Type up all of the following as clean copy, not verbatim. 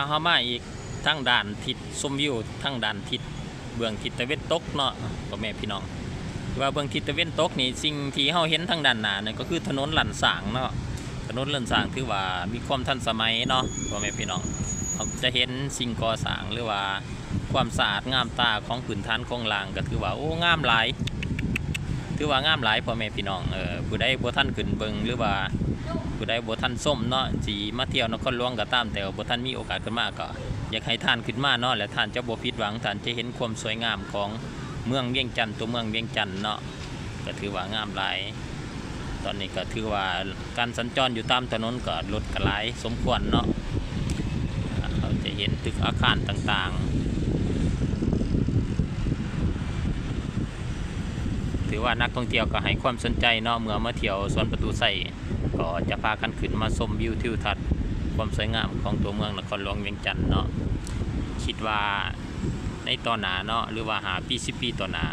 เข้ามาอีกทั้งด่านทิศชมวิวทั้งด่านทิศเบื้องทิศตะวันตกเนาะพ่อแม่พี่น้องว่าเบื้องทิศตะวันตกนี่สิ่งที่เฮาเห็นทั้งด้านหน้านี่ก็คือถนนหลั่นสางเนาะถนนหลั่นสางถือว่ามีความทันสมัยเนาะพ่อแม่พี่น้องเราจะเห็นสิ่งก่อสร้างหรือว่าความสะอาดงามตาของพื้นฐานของลางก็ถือว่าโอ้งามหลายถือว่างามหลายพ่อแม่พี่น้องผู้ใดบ่ทันขึ้นเบิ่งหรือว่าผู้ใดบ่ทันส้มเนาะสิมาเที่ยวนครหลวงก็ตามแต่บ่ทันมีโอกาสขึ้นมาก็อยากให้ท่านขึ้นมาเนาะและท่านจะบ่ผิดหวังท่านจะเห็นความสวยงามของเมืองเวียงจันทร์ตัวเมืองเวียงจันทร์เนาะก็ถือว่างามหลายตอนนี้ก็ถือว่าการสัญจรอยู่ตามถนนก็รถก็หลายสมควรเนาะเราจะเห็นตึกอาคารต่างๆถือว่านักท่องเที่ยวก็ให้ความสนใจเนาะเมื่อมาเที่ยวสวนประตูไสก็จะพากันขึ้นมาชมวิวทิวทัศน์ความสวยงามของตัวเมืองนครหลวงเวียงจันทร์เนาะคิดว่าในต่อหน้าเนาะหรือว่าหาปี10 ปีต่อหน้า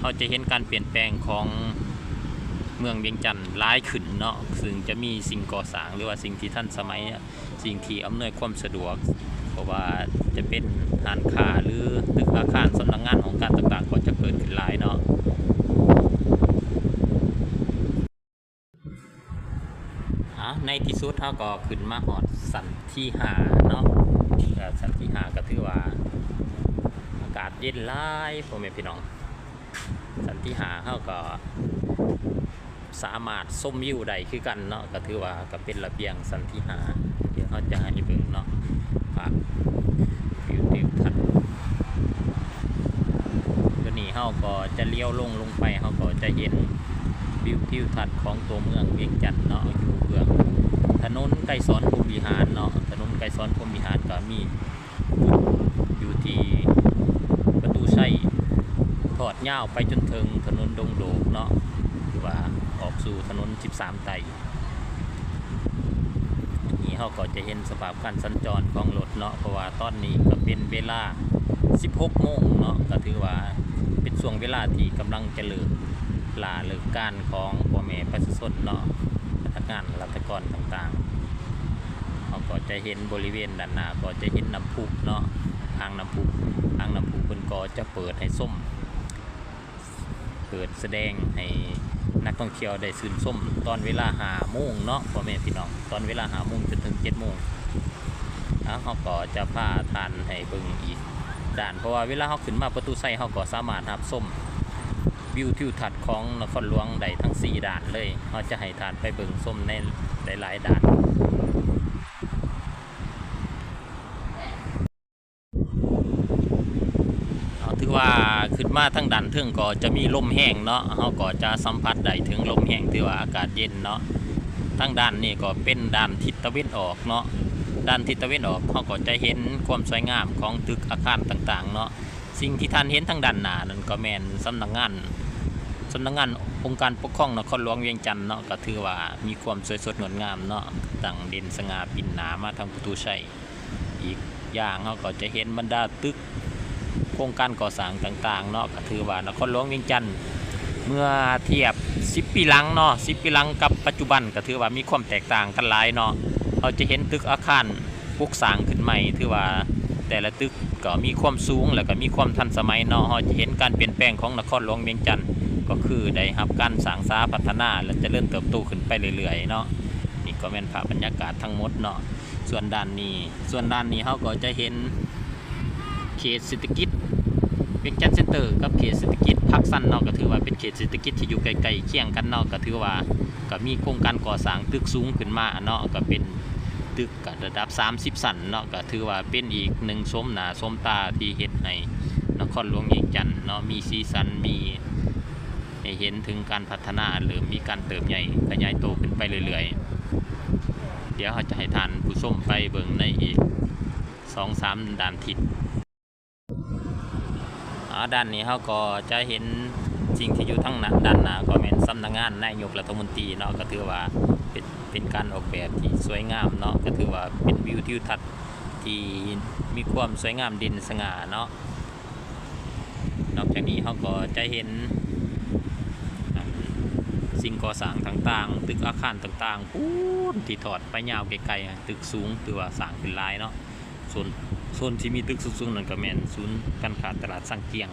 เราจะเห็นการเปลี่ยนแปลงของเมืองเวียงจันทร์หลายขึ้นเนาะซึ่งจะมีสิ่งก่อสร้างหรือว่าสิ่งที่ทันสมัยสิ่งที่อำนวยความสะดวกเพราะว่าจะเป็นร้านค้าหรือตึกอาคารสำนักงานของการต่างๆก็จะเกิดขึ้นหลายเนาะในที่สุดเขาก็ขึ้นมาหอดสันที่5เนาะสันที่5ก็ถือว่าอากาศเย็นหลายพ่อแม่พี่น้องสันที่5เขาก็สามารถชมวิวได้คือกันเนาะก็ถือว่าก็เป็นระเบียงสันที่5เดี๋ยวเขาจะให้เบิ่งเนาะภาพวิวทิวทัศน์ตัวนี้เขาก็จะเลี้ยวลงไปเขาก็จะเห็นวิวทิวทัศน์ของตัวเมืองเวียงจันทร์เนาะอยู่เบื้องถนนไกรสอนพรหมวิหารเนาะถนนไกรสอนพรหมวิหารก็มีอยู่ที่ประตูชัยทอดยาวไปจนถึงถนนดงโดกเนาะหรือว่าออกสู่ถนน13 ไต่นี่เขาก็จะเห็นสภาพการสัญจรของรถเนาะเพราะว่าตอนนี้ก็เป็นเวลา16 โมงเนาะก็ถือว่าเป็นช่วงเวลาที่กำลังจะเลิกการของพ่อแม่ประชาชนเนาะพนักงานราชการต่างๆเขาก็จะเห็นบริเวณด้านหน้าก็จะเห็นน้ำพุเนาะอ่างน้ำพุเพิ่นก็จะเปิดให้ส้มเปิดแสดงให้นักท่องเที่ยวได้ชื่นชมตอนเวลา5 โมงเนาะพ่อแม่พี่น้องตอนเวลา5 โมงจนถึง7 โมงเขาก็จะพาทานให้เบิ่งอีกด่านเพราะว่าเวลาเขาขึ้นมาประตูไสเขาก็สามารถรับชมวิวทิวทัศน์ของนครหลวงได้ทั้ง4 ด่านเลยเขาจะให้ทานไปเบิ่งชมในหลายๆด่านถือว่าขึ้นมาทั้งด่านเทิงก็จะมีลมแห้งเนาะเขาก็จะสัมผัสได้ถึงลมแห้งถือว่าอากาศเย็นเนาะทั้งด่านนี้ก็เป็นด่านทิศตะวันออกเนาะด้านทิศตะวันออกเขาก็จะเห็นความสวยงามของตึกอาคารต่างๆเนาะสิ่งที่ท่านเห็นทั้งด้านหน้านั่นก็แม่นสำนักงานองค์การปกครองนครหลวงเวียงจันทร์เนาะก็ถือว่ามีความสวยสดงดงามเนาะตั้งเด่นสง่าปิ่นหนามาทางประตูชัยอีกอย่างเขาก็จะเห็นบรรดาตึกโครงการก่อสร้างต่างๆเนาะก็ถือว่านครหลวงเวียงจันทร์เมื่อเทียบ10 ปีหลังเนาะ10 ปีหลังกับปัจจุบันก็ถือว่ามีความแตกต่างกันหลายเนาะเราจะเห็นตึกอาคารปลูกสร้างขึ้นใหม่ถือว่าแต่ละตึกก็มีความสูงแล้วก็มีความทันสมัยเนาะเราจะเห็นการเปลี่ยนแปลงของนครหลวงเวียงจันทร์ก็คือได้รับการสร้างสร้างพัฒนาและเจริญเติบโตขึ้นไปเรื่อยๆเนาะนี่ก็เป็นภาพบรรยากาศทั้งหมดเนาะส่วนด้านนี้เราก็จะเห็นเขตเศรษฐกิจเวียงจันทร์เซ็นเตอร์กับเขตเศรษฐกิจภาคสั้นเนาะก็ถือว่าเป็นเขตเศรษฐกิจที่อยู่ใกล้ๆเคียงกันเนาะก็ถือว่าก็มีโครงการก่อสร้างตึกสูงขึ้นมาเนาะก็เป็นตึกระดับ30 ชั้นเนาะก็ถือว่าเป็นอีกหนึ่งชมหน้าชมตาที่เฮ็ดให้นครหลวงเวียงจันทร์เนาะมีสีสันมีให้เห็นถึงการพัฒนาหรือมีการเติบใหญ่ขยายโตขึ้นไปเรื่อยๆเดี๋ยวเขาจะให้ท่านผู้ชมไปเบิ่งในอีก 2-3 ด่านทิศด้านนี้เขาก็จะเห็นสิ่งที่อยู่ทั้งด้านหน้าก็เป็นสำนักงานนายกรัฐมนตรีเนาะก็ถือว่าเป็นการออกแบบที่สวยงามเนาะก็ถือว่าเป็นวิวทิวทัศน์ที่มีความสวยงามเด่นสง่าเนาะนอกจากนี้เขาก็จะเห็น สิ่งก่อสร้างต่างๆตึกอาคารต่างๆพูนที่ทอดไปยาวไกลๆตึกสูงถือว่าสร้างขึ้นหลายเนาะส่วนที่มีตึกสูงๆนั่นก็แม่นศูนย์การค้าตลาดสังเกียง